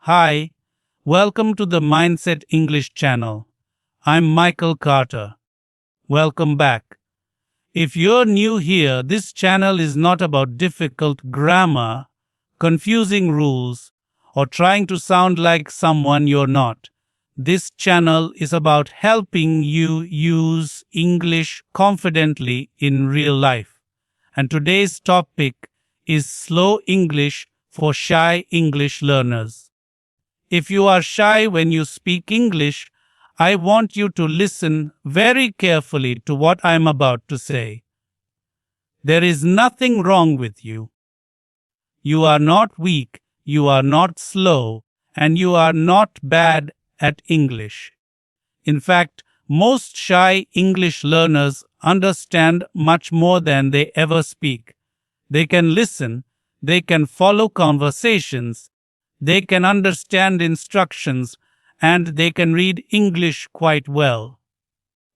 Hi, welcome to the Mindset English channel. I'm Michael Carter. Welcome back. If you're new here, this channel is not about difficult grammar, confusing rules, or trying to sound like someone you're not. This channel is about helping you use English confidently in real life. And today's topic is slow English for shy English learners. If you are shy when you speak English, I want you to listen very carefully to what I'm about to say. There is nothing wrong with you. You are not weak, you are not slow, and you are not bad at English. In fact, most shy English learners understand much more than they ever speak. They can listen, they can follow conversations, they can understand instructions, and they can read English quite well.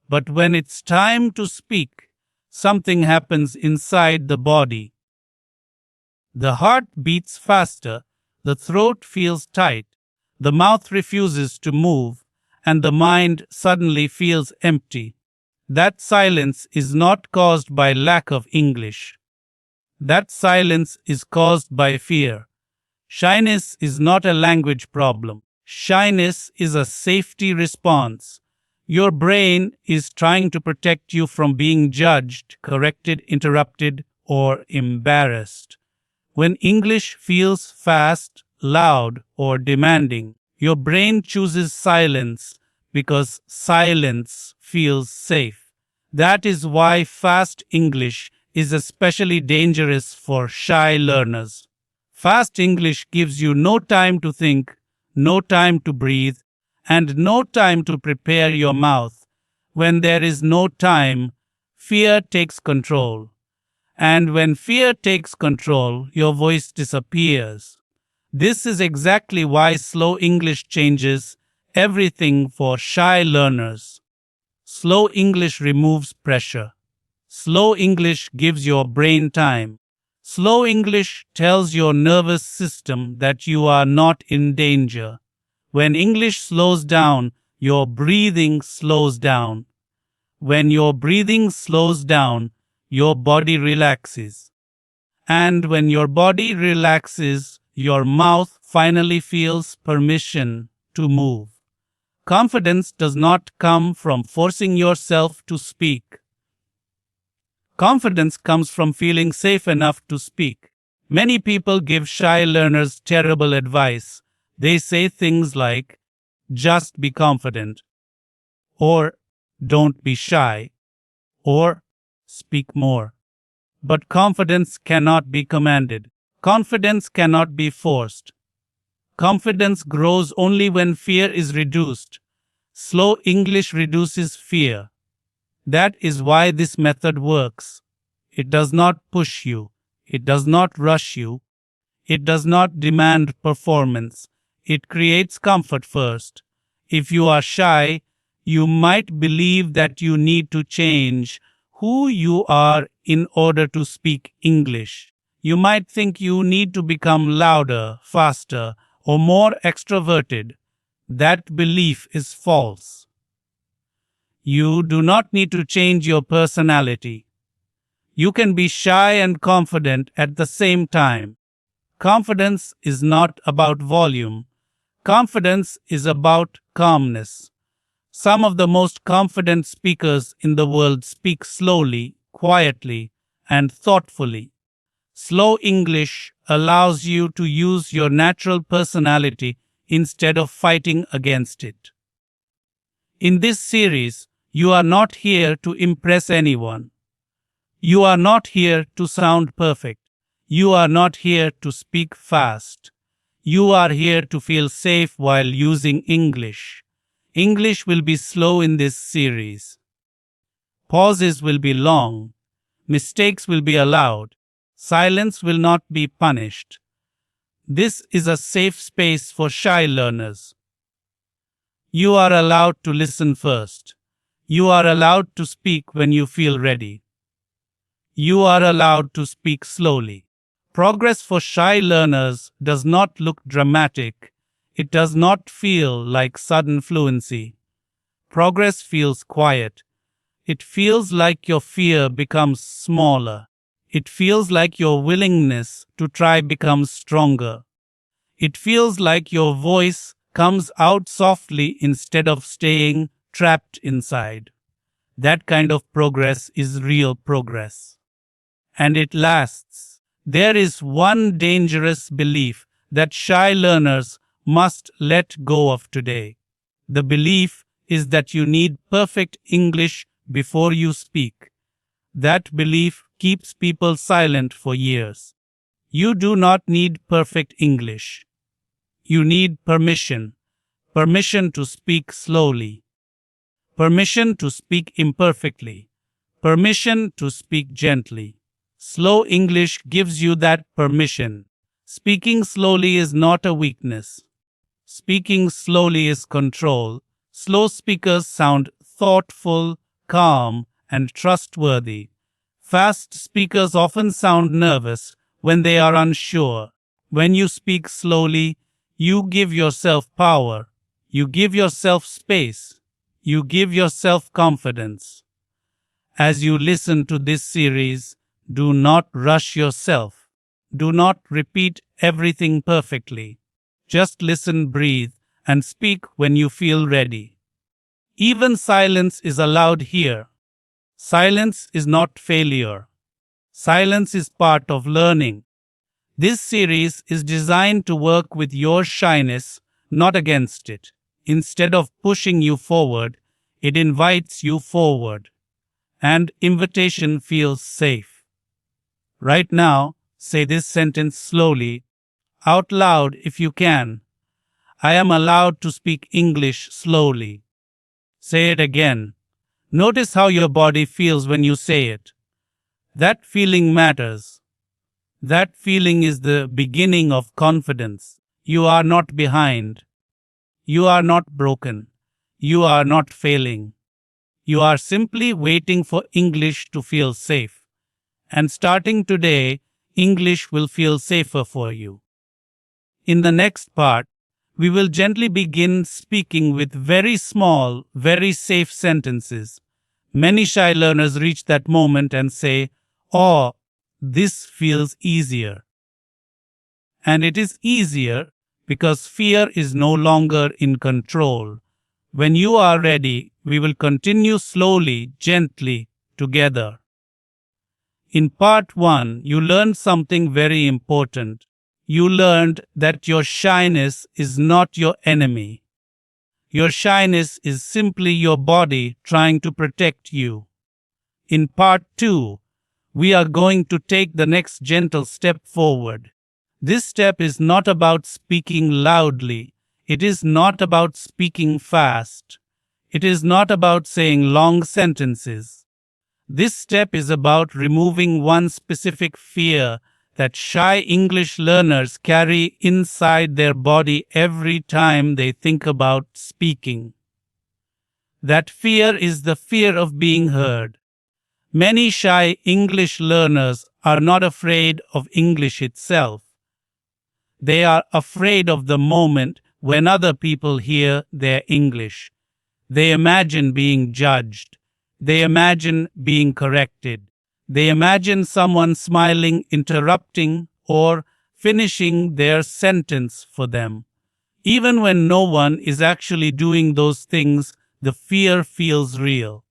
But when it's time to speak, something happens inside the body. The heart beats faster, the throat feels tight, the mouth refuses to move, and the mind suddenly feels empty. That silence is not caused by lack of English. That silence is caused by fear. Shyness is not a language problem. Shyness is a safety response. Your brain is trying to protect you from being judged, corrected, interrupted, or embarrassed. When English feels fast, loud, or demanding, your brain chooses silence because silence feels safe. That is why fast English is especially dangerous for shy learners. Fast English gives you no time to think, no time to breathe, and no time to prepare your mouth. When there is no time, fear takes control. And when fear takes control, your voice disappears. This is exactly why slow English changes everything for shy learners. Slow English removes pressure. Slow English gives your brain time. Slow English tells your nervous system that you are not in danger. When English slows down, your breathing slows down. When your breathing slows down, your body relaxes. And when your body relaxes, your mouth finally feels permission to move. Confidence does not come from forcing yourself to speak. Confidence comes from feeling safe enough to speak. Many people give shy learners terrible advice. They say things like, just be confident, or don't be shy, or speak more. But confidence cannot be commanded. Confidence cannot be forced. Confidence grows only when fear is reduced. Slow English reduces fear. That is why this method works. It does not push you. It does not rush you. It does not demand performance. It creates comfort first. If you are shy, you might believe that you need to change who you are in order to speak English. You might think you need to become louder, faster, or more extroverted. That belief is false. You do not need to change your personality. You can be shy and confident at the same time. Confidence is not about volume. Confidence is about calmness. Some of the most confident speakers in the world speak slowly, quietly, and thoughtfully. Slow English allows you to use your natural personality instead of fighting against it. In this series, you are not here to impress anyone. You are not here to sound perfect. You are not here to speak fast. You are here to feel safe while using English. English will be slow in this series. Pauses will be long. Mistakes will be allowed. Silence will not be punished. This is a safe space for shy learners. You are allowed to listen first. You are allowed to speak when you feel ready. You are allowed to speak slowly. Progress for shy learners does not look dramatic. It does not feel like sudden fluency. Progress feels quiet. It feels like your fear becomes smaller. It feels like your willingness to try becomes stronger. It feels like your voice comes out softly instead of staying trapped inside. That kind of progress is real progress. And it lasts. There is one dangerous belief that shy learners must let go of today. The belief is that you need perfect English before you speak. That belief keeps people silent for years. You do not need perfect English. You need permission. Permission to speak slowly. Permission to speak imperfectly. Permission to speak gently. Slow English gives you that permission. Speaking slowly is not a weakness. Speaking slowly is control. Slow speakers sound thoughtful, calm, and trustworthy. Fast speakers often sound nervous when they are unsure. When you speak slowly, you give yourself power. You give yourself space. You give yourself confidence. As you listen to this series, do not rush yourself. Do not repeat everything perfectly. Just listen, breathe, and speak when you feel ready. Even silence is allowed here. Silence is not failure. Silence is part of learning. This series is designed to work with your shyness, not against it. Instead of pushing you forward, it invites you forward. And invitation feels safe. Right now, say this sentence slowly, out loud if you can. I am allowed to speak English slowly. Say it again. Notice how your body feels when you say it. That feeling matters. That feeling is the beginning of confidence. You are not behind. You are not broken. You are not failing. You are simply waiting for English to feel safe. And starting today, English will feel safer for you. In the next part, we will gently begin speaking with very small, very safe sentences. Many shy learners reach that moment and say, "Oh, this feels easier." And it is easier because fear is no longer in control. When you are ready, we will continue slowly, gently, together. In part 1, you learned something very important. You learned that your shyness is not your enemy. Your shyness is simply your body trying to protect you. In part 2, we are going to take the next gentle step forward. This step is not about speaking loudly. It is not about speaking fast. It is not about saying long sentences. This step is about removing one specific fear that shy English learners carry inside their body every time they think about speaking. That fear is the fear of being heard. Many shy English learners are not afraid of English itself. They are afraid of the moment when other people hear their English. They imagine being judged. They imagine being corrected. They imagine someone smiling, interrupting, or finishing their sentence for them. Even when no one is actually doing those things, the fear feels real.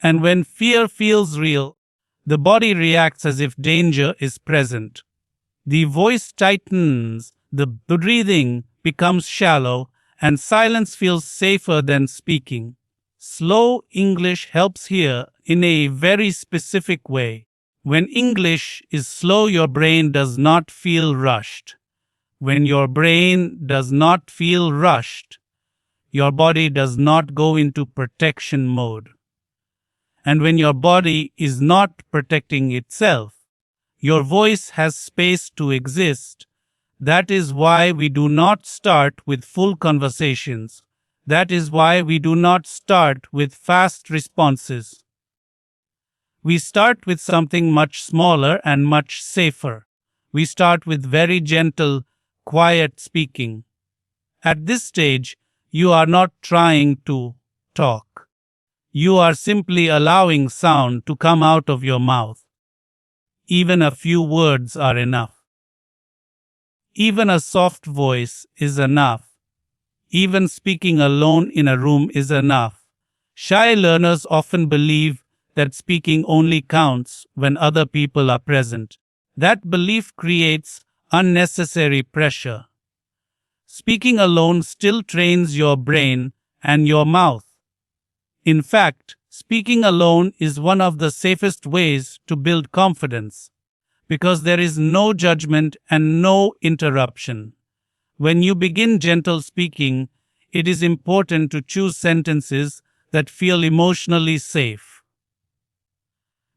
And when fear feels real, the body reacts as if danger is present. The voice tightens, the breathing becomes shallow, and silence feels safer than speaking. Slow English helps here in a very specific way. When English is slow, your brain does not feel rushed. When your brain does not feel rushed, your body does not go into protection mode. And when your body is not protecting itself, your voice has space to exist. That is why we do not start with full conversations. That is why we do not start with fast responses. We start with something much smaller and much safer. We start with very gentle, quiet speaking. At this stage, you are not trying to talk. You are simply allowing sound to come out of your mouth. Even a few words are enough. Even a soft voice is enough. Even speaking alone in a room is enough. Shy learners often believe that speaking only counts when other people are present. That belief creates unnecessary pressure. Speaking alone still trains your brain and your mouth. In fact, speaking alone is one of the safest ways to build confidence because there is no judgment and no interruption. When you begin gentle speaking, it is important to choose sentences that feel emotionally safe.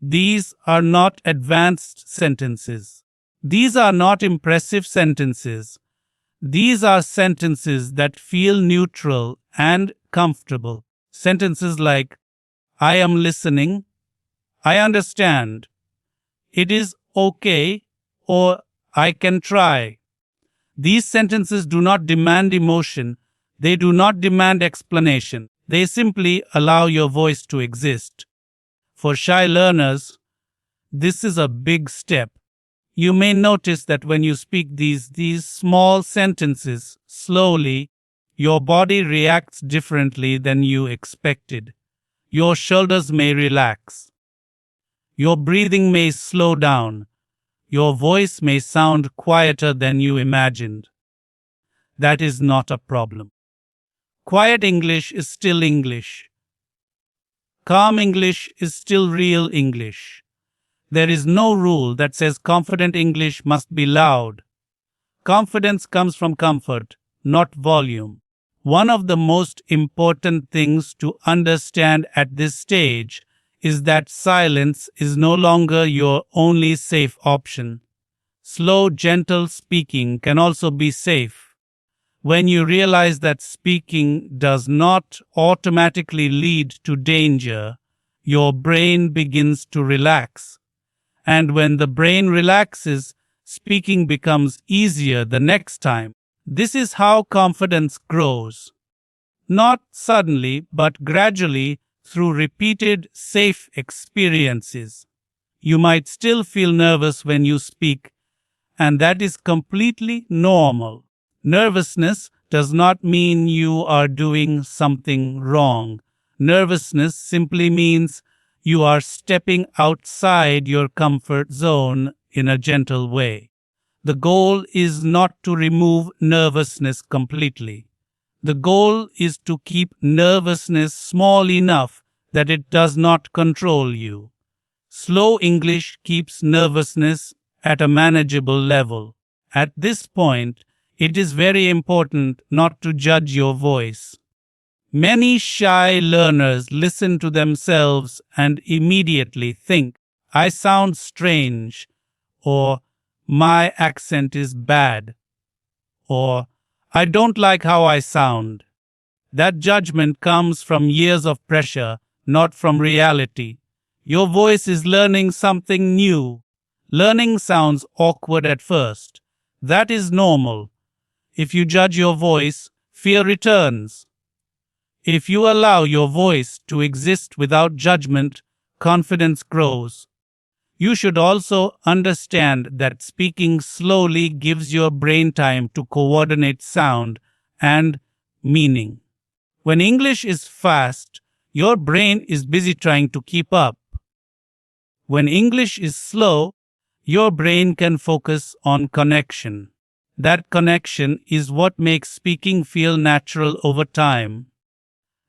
These are not advanced sentences. These are not impressive sentences. These are sentences that feel neutral and comfortable. Sentences like, I am listening, I understand, it is okay, or I can try. These sentences do not demand emotion, they do not demand explanation, they simply allow your voice to exist. For shy learners, this is a big step. You may notice that when you speak these small sentences slowly, your body reacts differently than you expected. Your shoulders may relax. Your breathing may slow down. Your voice may sound quieter than you imagined. That is not a problem. Quiet English is still English. Calm English is still real English. There is no rule that says confident English must be loud. Confidence comes from comfort, not volume. One of the most important things to understand at this stage is that silence is no longer your only safe option. Slow, gentle speaking can also be safe. When you realize that speaking does not automatically lead to danger, your brain begins to relax. And when the brain relaxes, speaking becomes easier the next time. This is how confidence grows. Not suddenly, but gradually through repeated, safe experiences. You might still feel nervous when you speak, and that is completely normal. Nervousness does not mean you are doing something wrong. Nervousness simply means you are stepping outside your comfort zone in a gentle way. The goal is not to remove nervousness completely. The goal is to keep nervousness small enough that it does not control you. Slow English keeps nervousness at a manageable level. At this point, it is very important not to judge your voice. Many shy learners listen to themselves and immediately think, I sound strange, or my accent is bad, or I don't like how I sound. That judgment comes from years of pressure, not from reality. Your voice is learning something new. Learning sounds awkward at first. That is normal. If you judge your voice, fear returns. If you allow your voice to exist without judgment, confidence grows. You should also understand that speaking slowly gives your brain time to coordinate sound and meaning. When English is fast, your brain is busy trying to keep up. When English is slow, your brain can focus on connection. That connection is what makes speaking feel natural over time.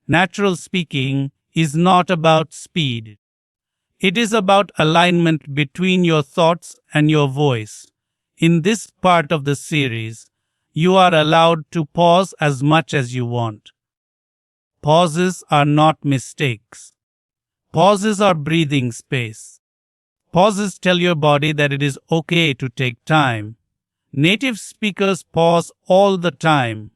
Natural speaking is not about speed. It is about alignment between your thoughts and your voice. In this part of the series, you are allowed to pause as much as you want. Pauses are not mistakes. Pauses are breathing space. Pauses tell your body that it is okay to take time. Native speakers pause all the time.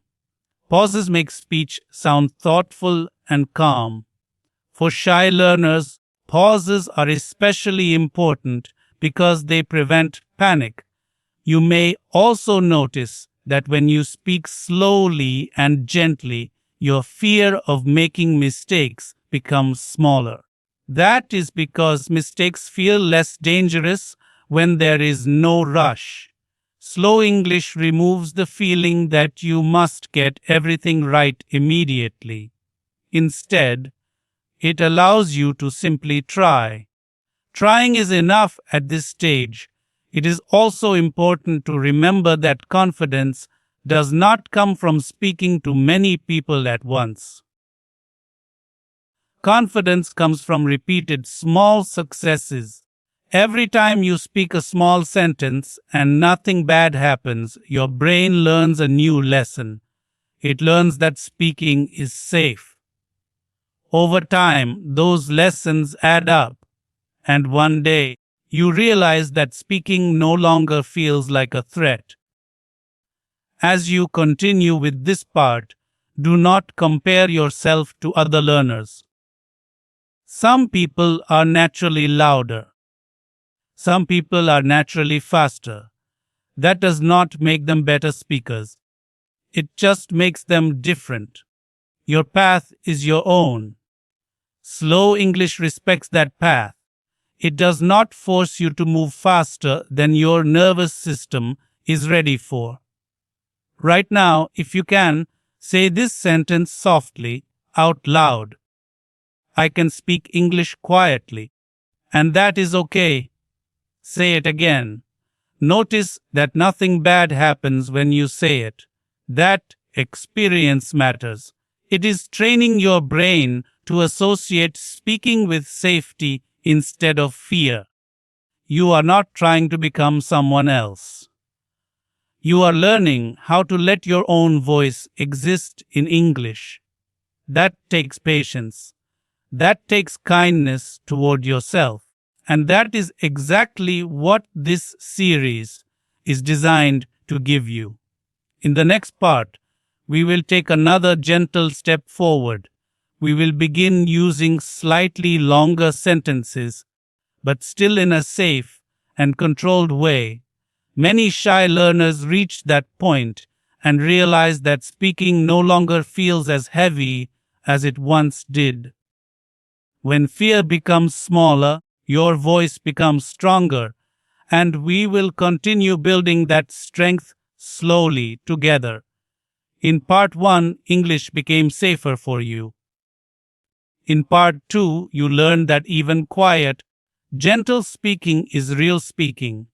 Pauses make speech sound thoughtful and calm. For shy learners, pauses are especially important because they prevent panic. You may also notice that when you speak slowly and gently, your fear of making mistakes becomes smaller. That is because mistakes feel less dangerous when there is no rush. Slow English removes the feeling that you must get everything right immediately. Instead, it allows you to simply try. Trying is enough at this stage. It is also important to remember that confidence does not come from speaking to many people at once. Confidence comes from repeated small successes. Every time you speak a small sentence and nothing bad happens, your brain learns a new lesson. It learns that speaking is safe. Over time, those lessons add up, and one day, you realize that speaking no longer feels like a threat. As you continue with this part, do not compare yourself to other learners. Some people are naturally louder. Some people are naturally faster. That does not make them better speakers. It just makes them different. Your path is your own. Slow English respects that path. It does not force you to move faster than your nervous system is ready for. Right now, if you can, say this sentence softly, out loud. I can speak English quietly, and that is okay. Say it again. Notice that nothing bad happens when you say it. That experience matters. It is training your brain to associate speaking with safety instead of fear. You are not trying to become someone else. You are learning how to let your own voice exist in English. That takes patience. That takes kindness toward yourself. And that is exactly what this series is designed to give you. In the next part, we will take another gentle step forward. We will begin using slightly longer sentences, but still in a safe and controlled way. Many shy learners reach that point and realize that speaking no longer feels as heavy as it once did. When fear becomes smaller, your voice becomes stronger, and we will continue building that strength slowly together. In part 1, English became safer for you. In part 2, you learned that even quiet, gentle speaking is real speaking.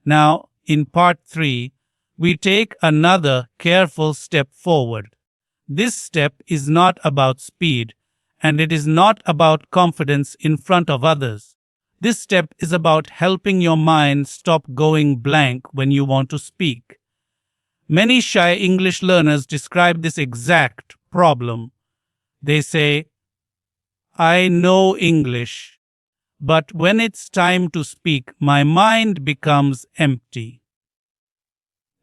Now, in part 3, we take another careful step forward. This step is not about speed, and it is not about confidence in front of others. This step is about helping your mind stop going blank when you want to speak. Many shy English learners describe this exact problem. They say, I know English, but when it's time to speak, my mind becomes empty.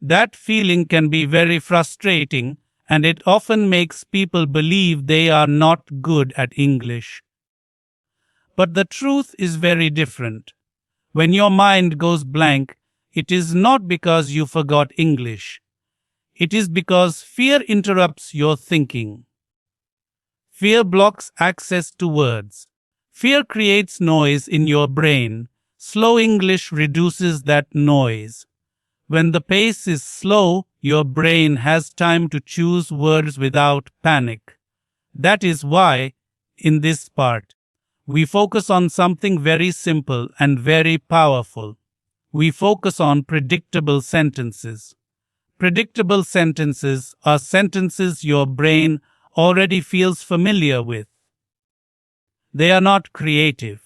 That feeling can be very frustrating, and it often makes people believe they are not good at English. But the truth is very different. When your mind goes blank, it is not because you forgot English. It is because fear interrupts your thinking. Fear blocks access to words. Fear creates noise in your brain. Slow English reduces that noise. When the pace is slow, your brain has time to choose words without panic. That is why, in this part, we focus on something very simple and very powerful. We focus on predictable sentences. Predictable sentences are sentences your brain already feels familiar with. They are not creative.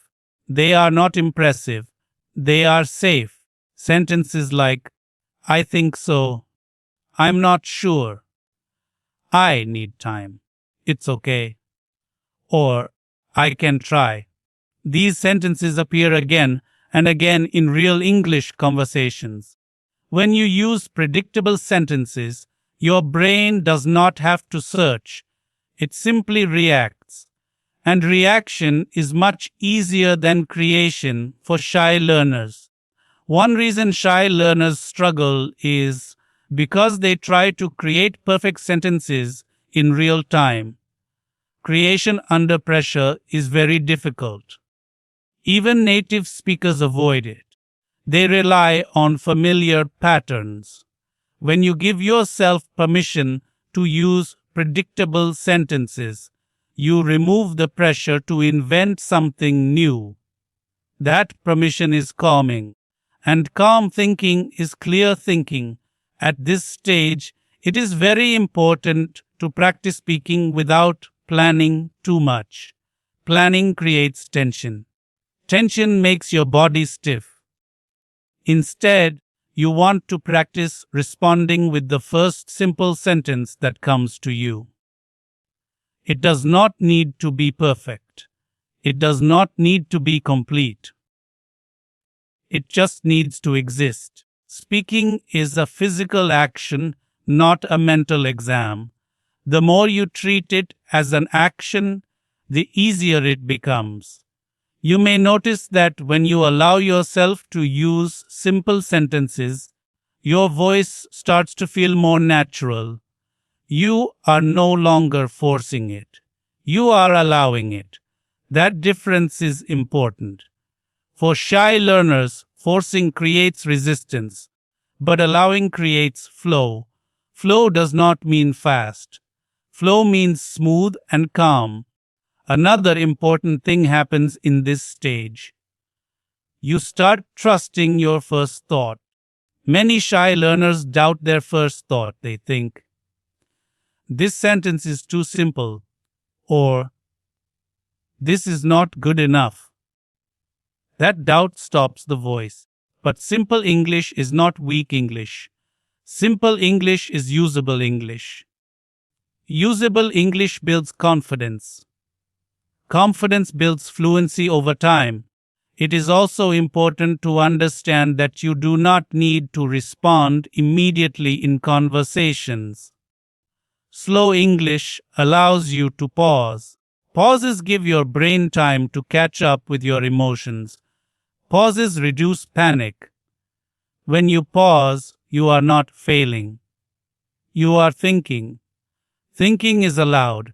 They are not impressive. They are safe. Sentences like, I think so. I'm not sure. I need time. It's okay. Or, I can try. These sentences appear again and again in real English conversations. When you use predictable sentences, your brain does not have to search. It simply reacts. And reaction is much easier than creation for shy learners. One reason shy learners struggle is because they try to create perfect sentences in real time. Creation under pressure is very difficult. Even native speakers avoid it. They rely on familiar patterns. When you give yourself permission to use predictable sentences, you remove the pressure to invent something new. That permission is calming, and calm thinking is clear thinking. At this stage, it is very important to practice speaking without planning too much. Planning creates tension. Tension makes your body stiff. Instead, you want to practice responding with the first simple sentence that comes to you. It does not need to be perfect. It does not need to be complete. It just needs to exist. Speaking is a physical action, not a mental exam. The more you treat it as an action, the easier it becomes. You may notice that when you allow yourself to use simple sentences, your voice starts to feel more natural. You are no longer forcing it. You are allowing it. That difference is important. For shy learners, forcing creates resistance, but allowing creates flow. Flow does not mean fast. Flow means smooth and calm. Another important thing happens in this stage. You start trusting your first thought. Many shy learners doubt their first thought. They think, this sentence is too simple, or this is not good enough. That doubt stops the voice. But simple English is not weak English. Simple English is usable English. Usable English builds confidence. Confidence builds fluency over time. It is also important to understand that you do not need to respond immediately in conversations. Slow English allows you to pause. Pauses give your brain time to catch up with your emotions. Pauses reduce panic. When you pause, you are not failing. You are thinking. Thinking is allowed.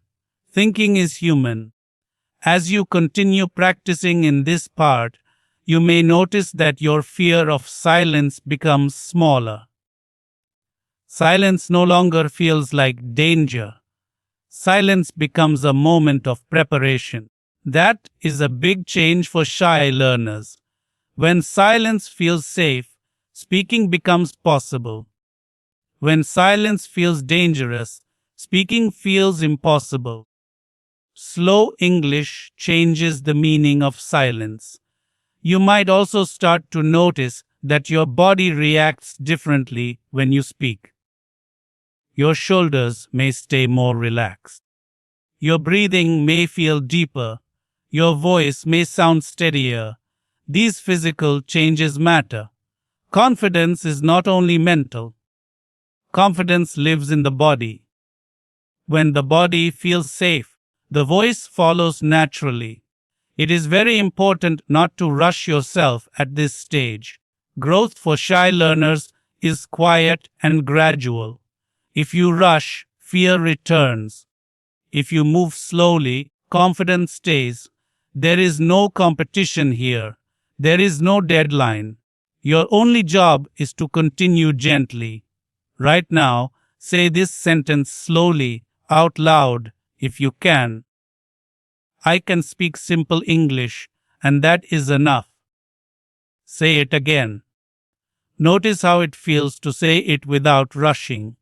Thinking is human. As you continue practicing in this part, you may notice that your fear of silence becomes smaller. Silence no longer feels like danger. Silence becomes a moment of preparation. That is a big change for shy learners. When silence feels safe, speaking becomes possible. When silence feels dangerous, speaking feels impossible. Slow English changes the meaning of silence. You might also start to notice that your body reacts differently when you speak. Your shoulders may stay more relaxed. Your breathing may feel deeper. Your voice may sound steadier. These physical changes matter. Confidence is not only mental. Confidence lives in the body. When the body feels safe, the voice follows naturally. It is very important not to rush yourself at this stage. Growth for shy learners is quiet and gradual. If you rush, fear returns. If you move slowly, confidence stays. There is no competition here. There is no deadline. Your only job is to continue gently. Right now, say this sentence slowly, out loud, if you can. I can speak simple English, and that is enough. Say it again. Notice how it feels to say it without rushing.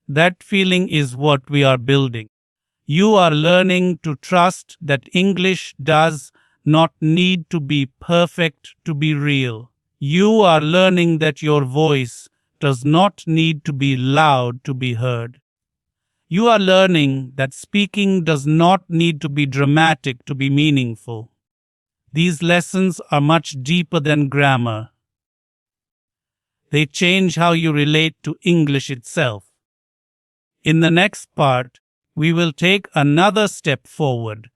That feeling is what we are building. You are learning to trust that English does not need to be perfect to be real. You are learning that your voice does not need to be loud to be heard. You are learning that speaking does not need to be dramatic to be meaningful. These lessons are much deeper than grammar. They change how you relate to English itself. In the next part, we will take another step forward.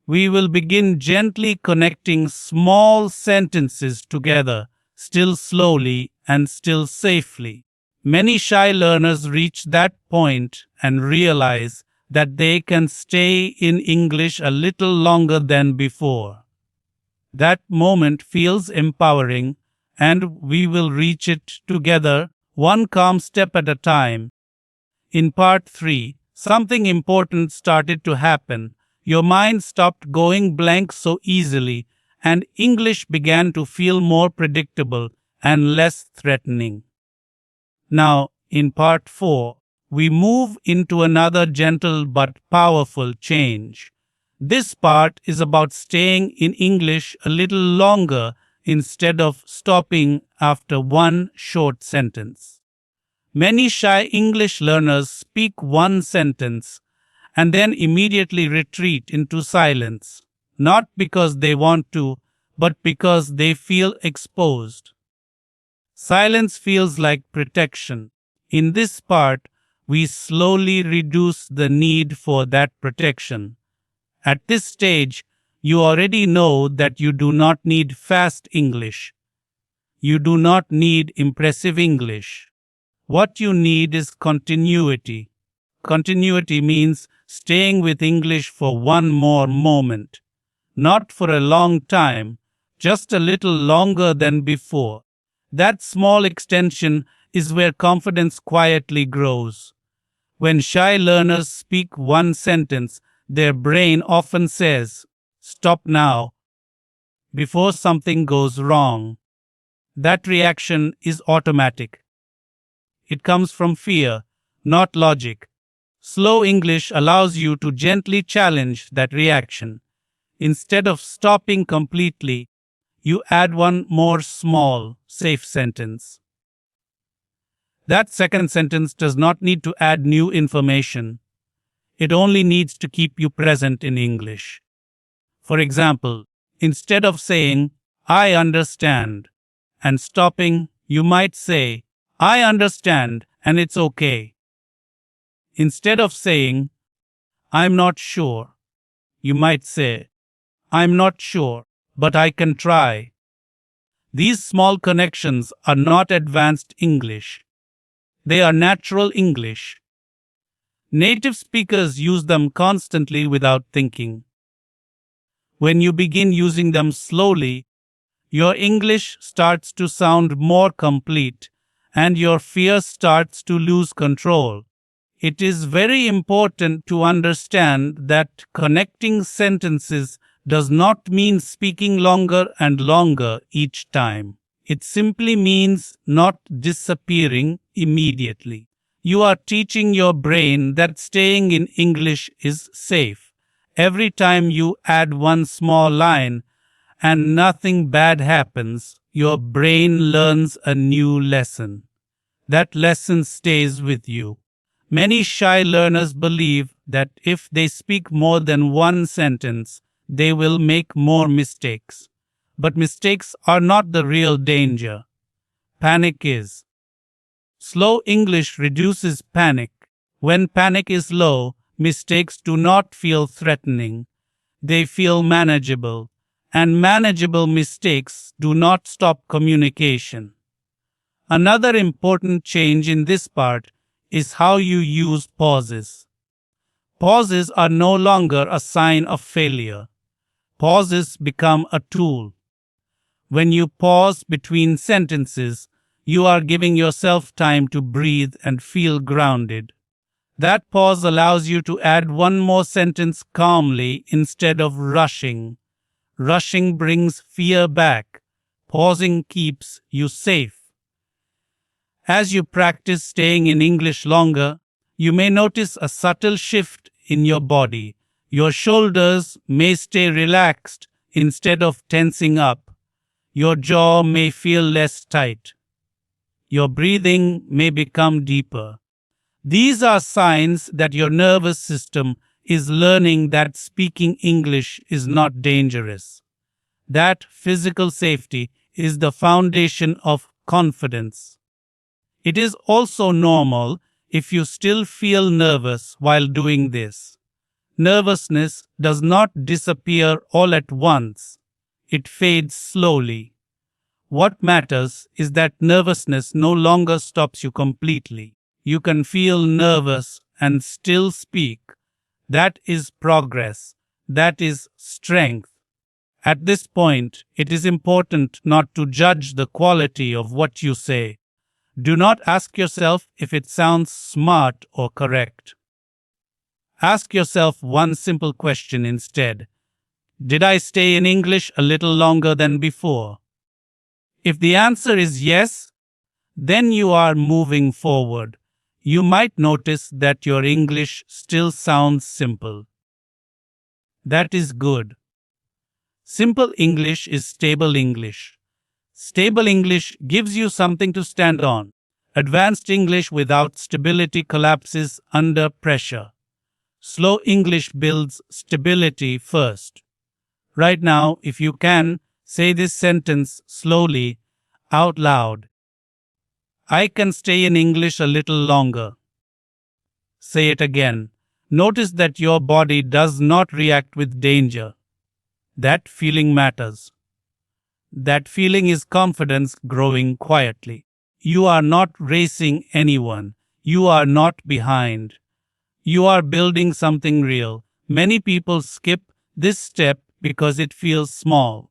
We will begin gently connecting small sentences together, still slowly and still safely. Many shy learners reach that point and realize that they can stay in English a little longer than before. That moment feels empowering, and we will reach it together, one calm step at a time. In part 3, something important started to happen. Your mind stopped going blank so easily, and English began to feel more predictable and less threatening. Now, in part 4, we move into another gentle but powerful change. This part is about staying in English a little longer instead of stopping after one short sentence. Many shy English learners speak one sentence and then immediately retreat into silence, not because they want to, but because they feel exposed. Silence feels like protection. In this part, we slowly reduce the need for that protection. At this stage, you already know that you do not need fast English. You do not need impressive English. What you need is continuity. Continuity means staying with English for one more moment. Not for a long time, just a little longer than before. That small extension is where confidence quietly grows. When shy learners speak one sentence, their brain often says, "Stop now," before something goes wrong. That reaction is automatic. It comes from fear, not logic. Slow English allows you to gently challenge that reaction. Instead of stopping completely, you add one more small, safe sentence. That second sentence does not need to add new information. It only needs to keep you present in English. For example, instead of saying, "I understand," and stopping, you might say, "I understand and it's okay." Instead of saying, "I'm not sure," you might say, "I'm not sure, but I can try." These small connections are not advanced English. They are natural English. Native speakers use them constantly without thinking. When you begin using them slowly, your English starts to sound more complete and your fear starts to lose control. It is very important to understand that connecting sentences does not mean speaking longer and longer each time. It simply means not disappearing immediately. You are teaching your brain that staying in English is safe. Every time you add one small line and nothing bad happens, your brain learns a new lesson. That lesson stays with you. Many shy learners believe that if they speak more than one sentence, they will make more mistakes. But mistakes are not the real danger. Panic is. Slow English reduces panic. When panic is low, mistakes do not feel threatening. They feel manageable. And manageable mistakes do not stop communication. Another important change in this part is how you use pauses. Pauses are no longer a sign of failure. Pauses become a tool. When you pause between sentences, you are giving yourself time to breathe and feel grounded. That pause allows you to add one more sentence calmly instead of rushing. Rushing brings fear back. Pausing keeps you safe. As you practice staying in English longer, you may notice a subtle shift in your body. Your shoulders may stay relaxed instead of tensing up. Your jaw may feel less tight. Your breathing may become deeper. These are signs that your nervous system is learning that speaking English is not dangerous. That physical safety is the foundation of confidence. It is also normal if you still feel nervous while doing this. Nervousness does not disappear all at once. It fades slowly. What matters is that nervousness no longer stops you completely. You can feel nervous and still speak. That is progress. That is strength. At this point, it is important not to judge the quality of what you say. Do not ask yourself if it sounds smart or correct. Ask yourself one simple question instead. Did I stay in English a little longer than before? If the answer is yes, then you are moving forward. You might notice that your English still sounds simple. That is good. Simple English is stable English. Stable English gives you something to stand on. Advanced English without stability collapses under pressure. Slow English builds stability first. Right now, if you can, say this sentence slowly, out loud. I can stay in English a little longer. Say it again. Notice that your body does not react with danger. That feeling matters. That feeling is confidence growing quietly. You are not racing anyone. You are not behind. You are building something real. Many people skip this step because it feels small.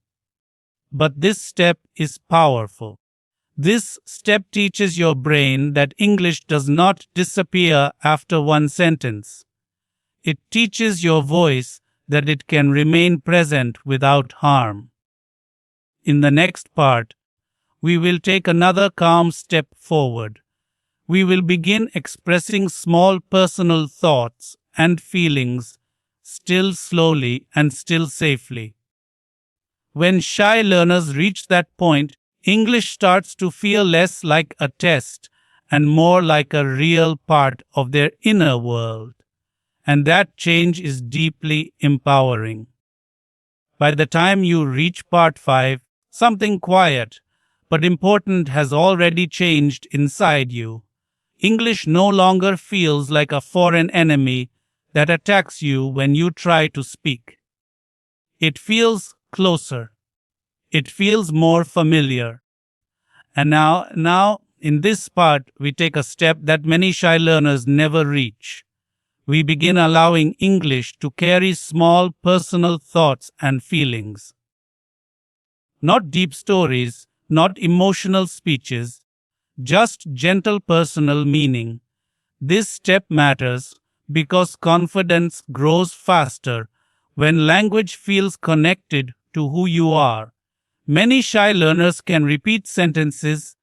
But this step is powerful. This step teaches your brain that English does not disappear after one sentence. It teaches your voice that it can remain present without harm. In the next part, we will take another calm step forward. We will begin expressing small personal thoughts and feelings, still slowly and still safely. When shy learners reach that point, English starts to feel less like a test and more like a real part of their inner world. And that change is deeply empowering. By the time you reach part 5, something quiet but important has already changed inside you. English no longer feels like a foreign enemy that attacks you when you try to speak. It feels closer. It feels more familiar. And now, in this part, we take a step that many shy learners never reach. We begin allowing English to carry small personal thoughts and feelings. Not deep stories, not emotional speeches, just gentle personal meaning. This step matters because confidence grows faster when language feels connected to who you are. Many shy learners can repeat sentences,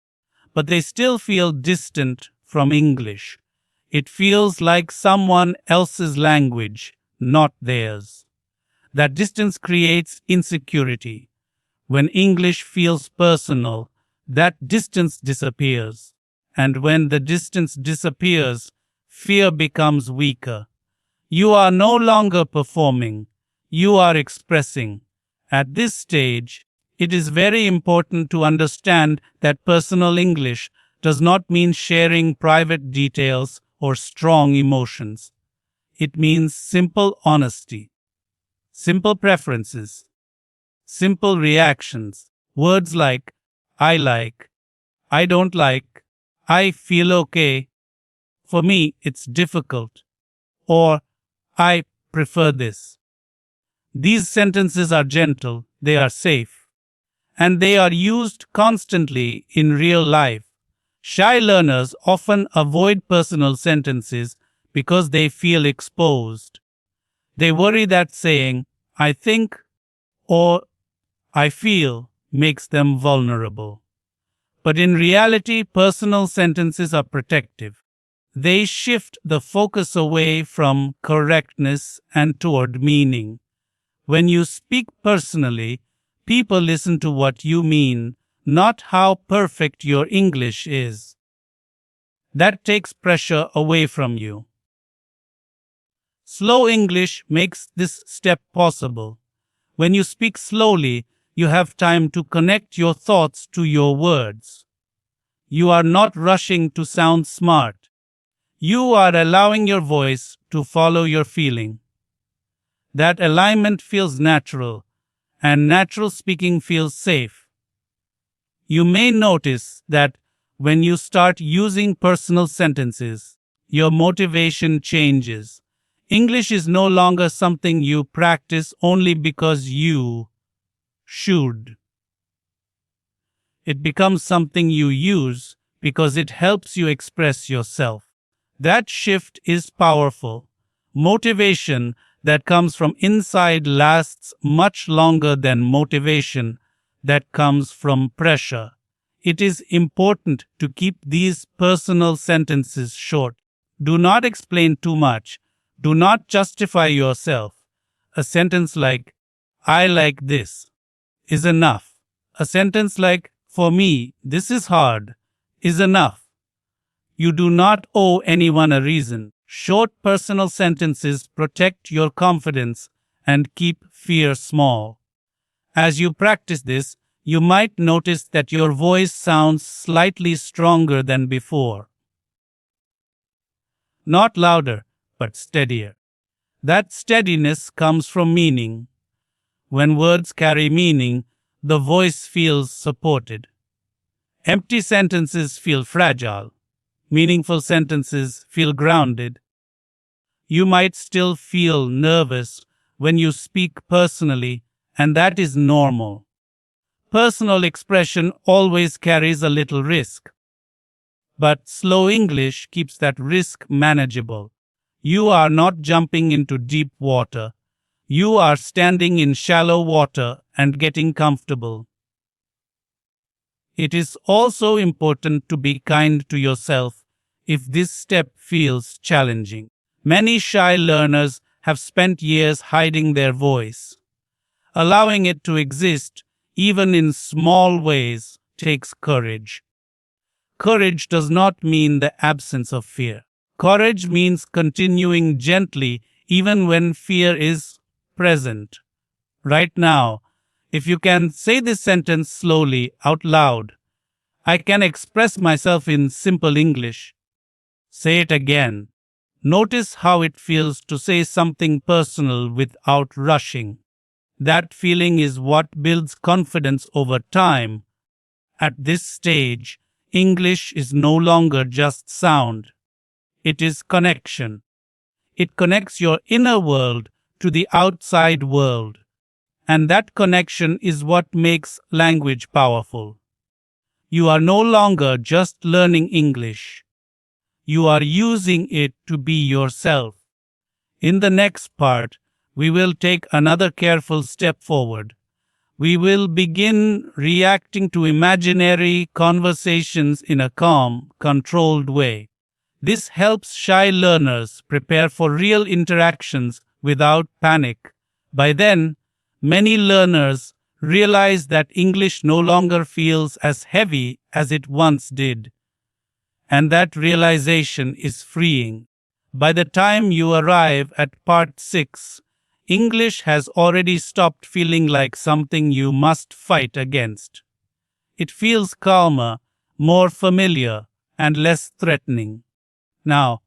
but they still feel distant from English. It feels like someone else's language, not theirs. That distance creates insecurity. When English feels personal, that distance disappears. And when the distance disappears, fear becomes weaker. You are no longer performing, you are expressing. At this stage, it is very important to understand that personal English does not mean sharing private details or strong emotions. It means simple honesty, simple preferences, simple reactions. Words like I don't like, I feel okay. For me, it's difficult. Or I prefer this. These sentences are gentle, they are safe, and they are used constantly in real life. Shy learners often avoid personal sentences because they feel exposed. They worry that saying, I think or I feel makes them vulnerable. But in reality, personal sentences are protective. They shift the focus away from correctness and toward meaning. When you speak personally, people listen to what you mean, not how perfect your English is. That takes pressure away from you. Slow English makes this step possible. When you speak slowly, you have time to connect your thoughts to your words. You are not rushing to sound smart. You are allowing your voice to follow your feeling. That alignment feels natural, and natural speaking feels safe. You may notice that when you start using personal sentences, your motivation changes. English is no longer something you practice only because you should. It becomes something you use because it helps you express yourself. That shift is powerful. Motivation that comes from inside lasts much longer than motivation that comes from pressure. It is important to keep these personal sentences short. Do not explain too much. Do not justify yourself. A sentence like, I like this, is enough. A sentence like, for me, this is hard, is enough. You do not owe anyone a reason. Short personal sentences protect your confidence and keep fear small. As you practice this, you might notice that your voice sounds slightly stronger than before. Not louder, but steadier. That steadiness comes from meaning. When words carry meaning, the voice feels supported. Empty sentences feel fragile. Meaningful sentences feel grounded. You might still feel nervous when you speak personally, and that is normal. Personal expression always carries a little risk. But slow English keeps that risk manageable. You are not jumping into deep water. You are standing in shallow water and getting comfortable. It is also important to be kind to yourself if this step feels challenging. Many shy learners have spent years hiding their voice. Allowing it to exist, even in small ways, takes courage. Courage does not mean the absence of fear. Courage means continuing gently even when fear is present. Right now, if you can say this sentence slowly out loud, I can express myself in simple English. Say it again. Notice how it feels to say something personal without rushing. That feeling is what builds confidence over time. At this stage, English is no longer just sound. It is connection. It connects your inner world to the outside world. And that connection is what makes language powerful. You are no longer just learning English. You are using it to be yourself. In the next part, we will take another careful step forward. We will begin reacting to imaginary conversations in a calm, controlled way. This helps shy learners prepare for real interactions without panic. By then, many learners realize that English no longer feels as heavy as it once did. And that realization is freeing. By the time you arrive at part 6, English has already stopped feeling like something you must fight against. It feels calmer, more familiar, and less threatening. Now,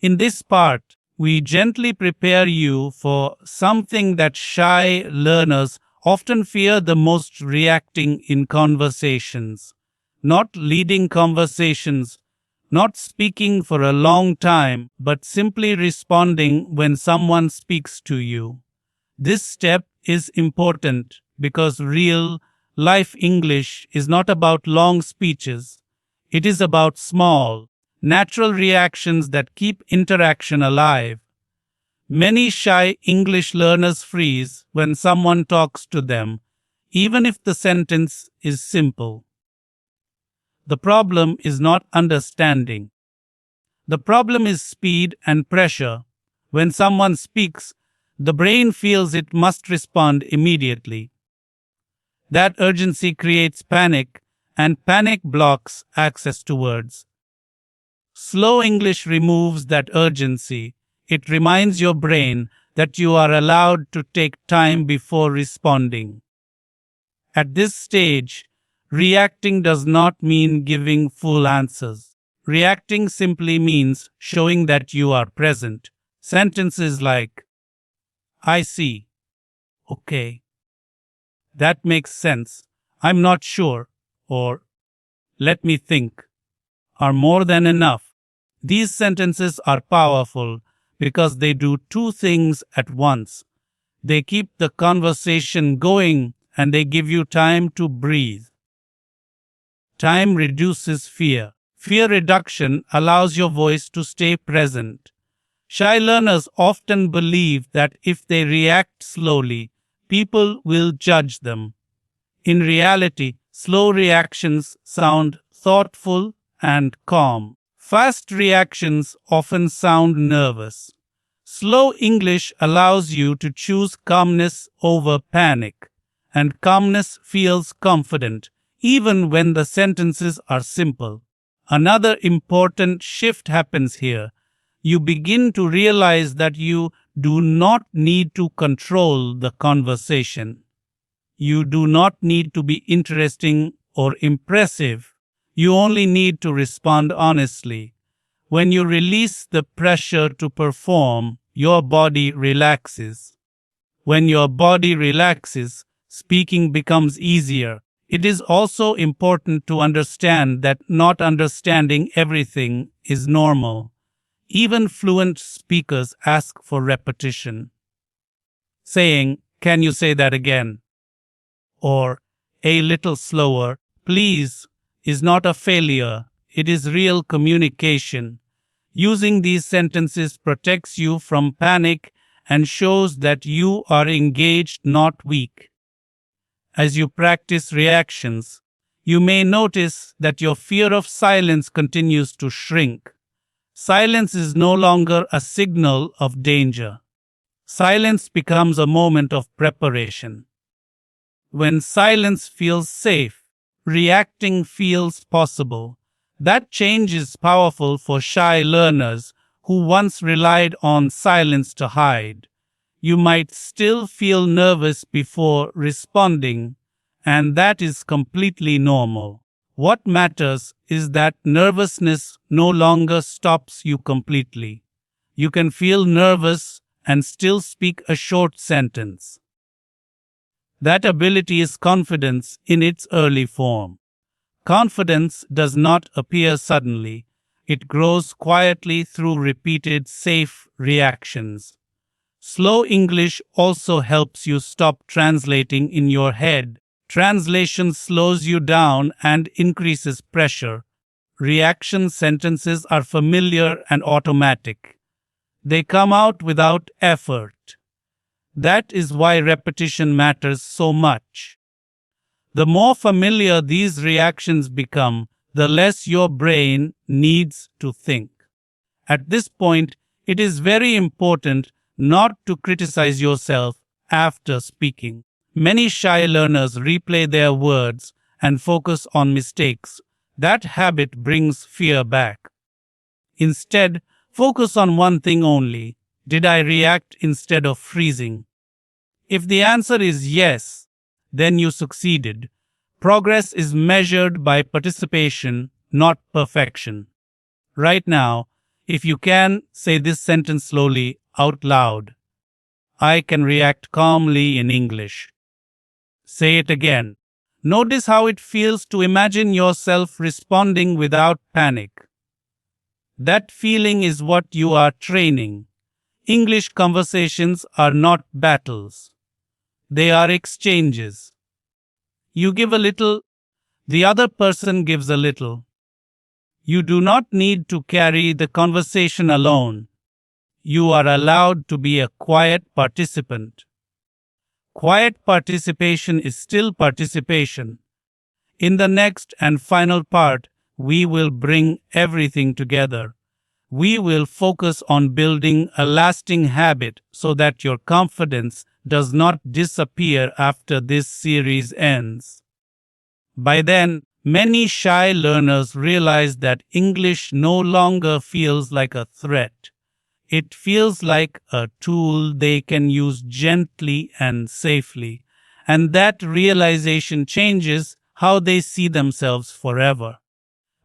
in this part, we gently prepare you for something that shy learners often fear the most: reacting in conversations. Not leading conversations, not speaking for a long time, but simply responding when someone speaks to you. This step is important because real life English is not about long speeches. It is about small, natural reactions that keep interaction alive. Many shy English learners freeze when someone talks to them, even if the sentence is simple. The problem is not understanding. The problem is speed and pressure. When someone speaks, the brain feels it must respond immediately. That urgency creates panic, and panic blocks access to words. Slow English removes that urgency. It reminds your brain that you are allowed to take time before responding. At this stage, reacting does not mean giving full answers. Reacting simply means showing that you are present. Sentences like, I see, okay, that makes sense, I'm not sure, or let me think are more than enough. These sentences are powerful because they do two things at once. They keep the conversation going and they give you time to breathe. Time reduces fear. Fear reduction allows your voice to stay present. Shy learners often believe that if they react slowly, people will judge them. In reality, slow reactions sound thoughtful and calm. Fast reactions often sound nervous. Slow English allows you to choose calmness over panic, and calmness feels confident, even when the sentences are simple. Another important shift happens here. You begin to realize that you do not need to control the conversation. You do not need to be interesting or impressive. You only need to respond honestly. When you release the pressure to perform, your body relaxes. When your body relaxes, speaking becomes easier. It is also important to understand that not understanding everything is normal. Even fluent speakers ask for repetition. Saying, "Can you say that again?" or "a little slower, please," is not a failure. It is real communication. Using these sentences protects you from panic and shows that you are engaged, not weak. As you practice reactions, you may notice that your fear of silence continues to shrink. Silence is no longer a signal of danger. Silence becomes a moment of preparation. When silence feels safe, reacting feels possible. That change is powerful for shy learners who once relied on silence to hide. You might still feel nervous before responding, and that is completely normal. What matters is that nervousness no longer stops you completely. You can feel nervous and still speak a short sentence. That ability is confidence in its early form. Confidence does not appear suddenly. It grows quietly through repeated safe reactions. Slow English also helps you stop translating in your head. Translation slows you down and increases pressure. Reaction sentences are familiar and automatic. They come out without effort. That is why repetition matters so much. The more familiar these reactions become, the less your brain needs to think. At this point, it is very important not to criticize yourself after speaking. Many shy learners replay their words and focus on mistakes. That habit brings fear back. Instead, focus on one thing only. Did I react instead of freezing? If the answer is yes, then you succeeded. Progress is measured by participation, not perfection. Right now, if you can, say this sentence slowly out loud. I can react calmly in English. Say it again. Notice how it feels to imagine yourself responding without panic. That feeling is what you are training. English conversations are not battles. They are exchanges. You give a little, the other person gives a little. You do not need to carry the conversation alone. You are allowed to be a quiet participant. Quiet participation is still participation. In the next and final part, we will bring everything together. We will focus on building a lasting habit so that your confidence does not disappear after this series ends. By then, many shy learners realize that English no longer feels like a threat. It feels like a tool they can use gently and safely, and that realization changes how they see themselves forever.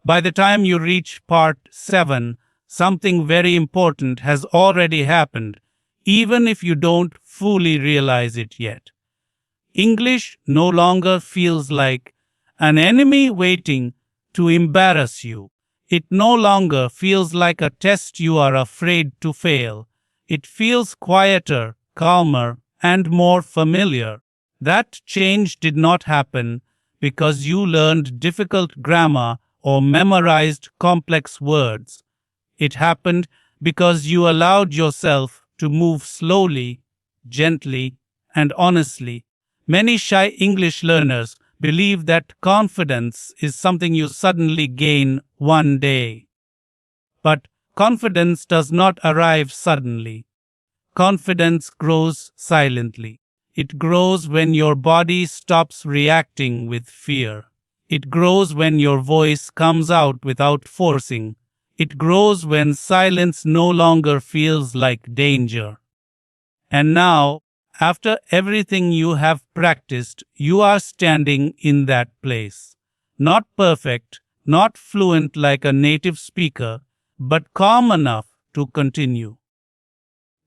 By the time you reach part 7, something very important has already happened, even if you don't fully realize it yet. English no longer feels like an enemy waiting to embarrass you. It no longer feels like a test you are afraid to fail. It feels quieter, calmer, and more familiar. That change did not happen because you learned difficult grammar or memorized complex words. It happened because you allowed yourself to move slowly, gently, and honestly. Many shy English learners believe that confidence is something you suddenly gain one day. But confidence does not arrive suddenly. Confidence grows silently. It grows when your body stops reacting with fear. It grows when your voice comes out without forcing. It grows when silence no longer feels like danger. And now, after everything you have practiced, you are standing in that place. Not perfect, not fluent like a native speaker, but calm enough to continue.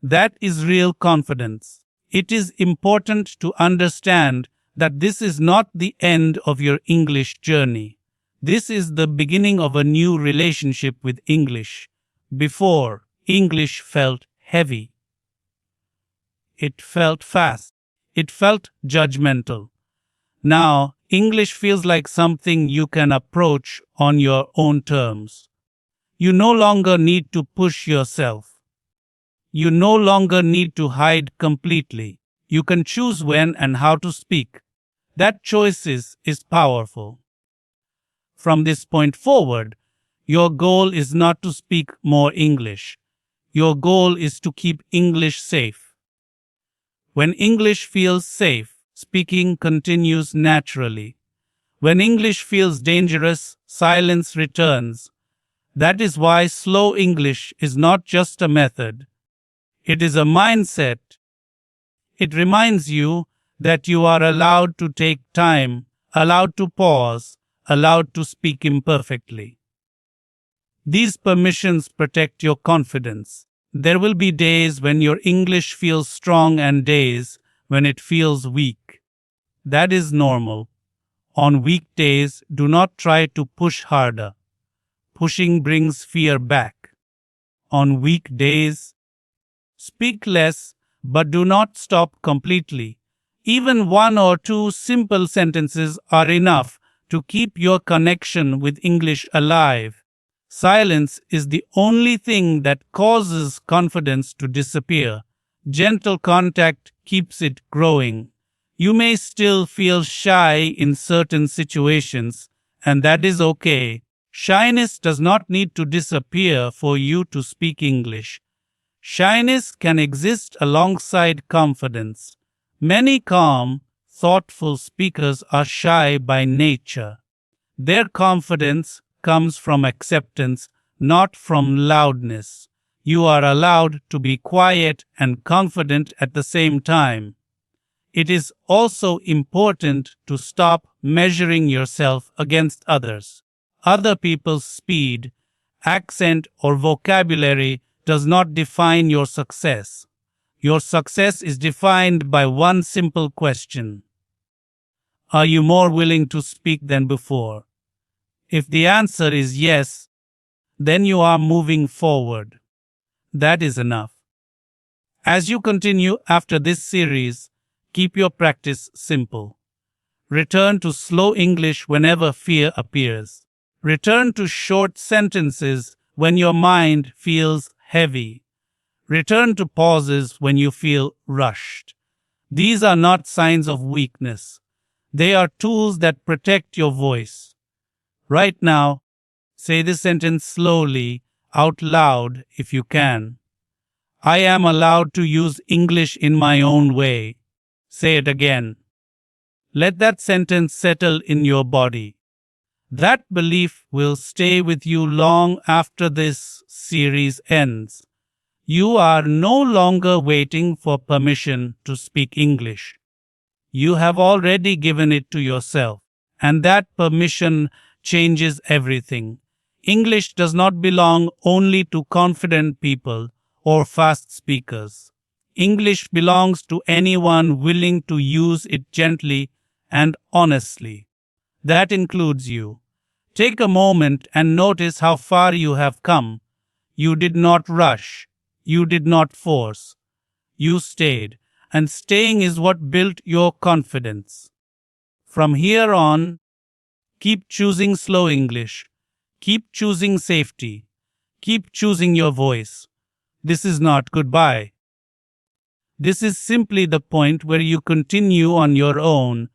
That is real confidence. It is important to understand that this is not the end of your English journey. This is the beginning of a new relationship with English. Before, English felt heavy. It felt fast. It felt judgmental. Now, English feels like something you can approach on your own terms. You no longer need to push yourself. You no longer need to hide completely. You can choose when and how to speak. That choice is powerful. From this point forward, your goal is not to speak more English. Your goal is to keep English safe. When English feels safe, speaking continues naturally. When English feels dangerous, silence returns. That is why slow English is not just a method. It is a mindset. It reminds you that you are allowed to take time, allowed to pause, allowed to speak imperfectly. These permissions protect your confidence. There will be days when your English feels strong and days when it feels weak. That is normal. On weekdays, do not try to push harder. Pushing brings fear back. On weekdays, speak less, but do not stop completely. Even one or two simple sentences are enough to keep your connection with English alive. Silence is the only thing that causes confidence to disappear. Gentle contact keeps it growing. You may still feel shy in certain situations, and that is okay. Shyness does not need to disappear for you to speak English. Shyness can exist alongside confidence. Many calm, thoughtful speakers are shy by nature. Their confidence comes from acceptance, not from loudness. You are allowed to be quiet and confident at the same time. It is also important to stop measuring yourself against others. Other people's speed, accent, or vocabulary does not define your success. Your success is defined by one simple question. Are you more willing to speak than before? If the answer is yes, then you are moving forward. That is enough. As you continue after this series, keep your practice simple. Return to slow English whenever fear appears. Return to short sentences when your mind feels heavy. Return to pauses when you feel rushed. These are not signs of weakness. They are tools that protect your voice. Right now, say this sentence slowly, out loud if you can. I am allowed to use English in my own way. Say it again. Let that sentence settle in your body. That belief will stay with you long after this series ends. You are no longer waiting for permission to speak English. You have already given it to yourself, and that permission changes everything. English does not belong only to confident people or fast speakers. English belongs to anyone willing to use it gently and honestly. That includes you. Take a moment and notice how far you have come. You did not rush. You did not force. You stayed. And staying is what built your confidence. From here on, keep choosing slow English. Keep choosing safety. Keep choosing your voice. This is not goodbye. This is simply the point where you continue on your own,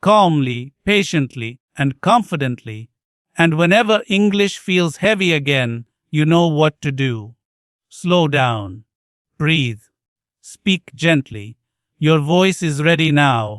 calmly, patiently, and confidently. And whenever English feels heavy again, you know what to do. Slow down. Breathe. Speak gently. Your voice is ready now.